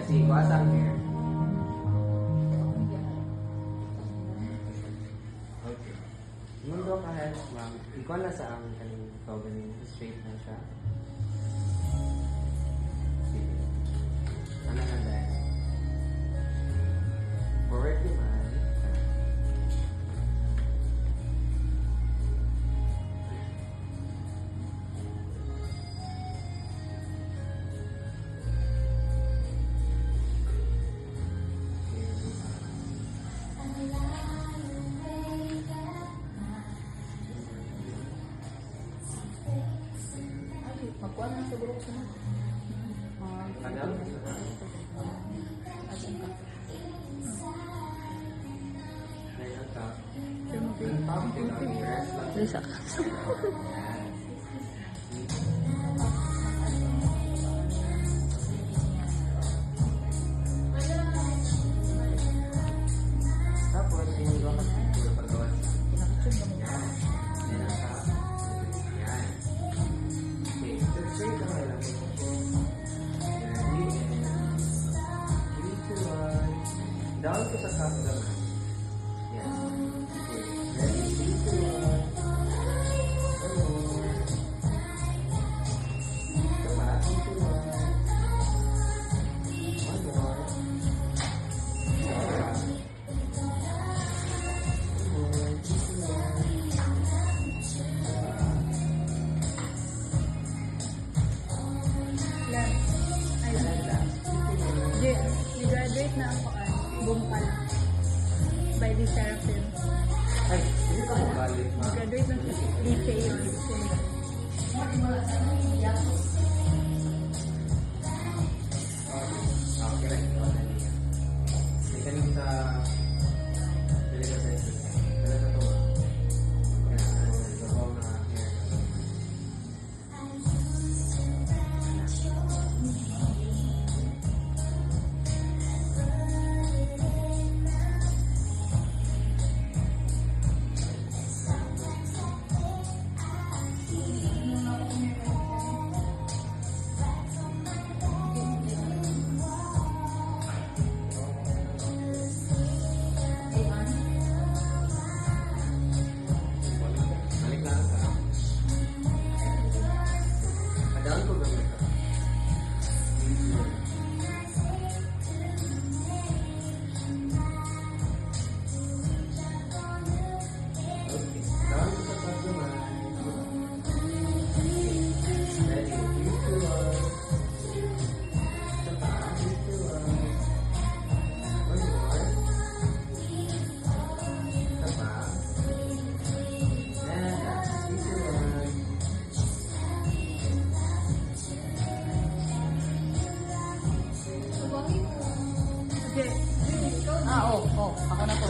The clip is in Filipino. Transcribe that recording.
si Kuwata here. Okay. Mundo ka head, ma'am. Ikaw na sa ang kaning ganin straight na siya. Sige. Ano na dahil? Forward naman. Magkuha na sa group sa mga. Kadang? Asan ka? Ngayon ka. Yung Yung top, rest lang. Lisa ka. Tapos, iniwa ka siguro paggawa sa Pinakachun mo. yan. Yan ang top. Yan. Okay, straight lang lang. Ready? 3, 2, 1. Down ko sa top naman. Yan. Okay. Ready? 3, 2, 1. Tama. 3, 2, 1. One more. Lan. Ay, graduate na ako ay Bungkal by the Seraphim. Ay, hindi pa mabalik, ma. Graduate na sa DK yun. Okay, right. May kanin sa deliver sa ito. Dala sa to. Yan, sa bawang na hair. Balik lang ka. Padaan ko gamit ka. Okay. Down ko sa top naman. Ready? 3, 2, 1. Sa taas. 3, 2, 1. One more. Sa taas. And that's 3, 2, 1. Okay. Oo. Ako na po.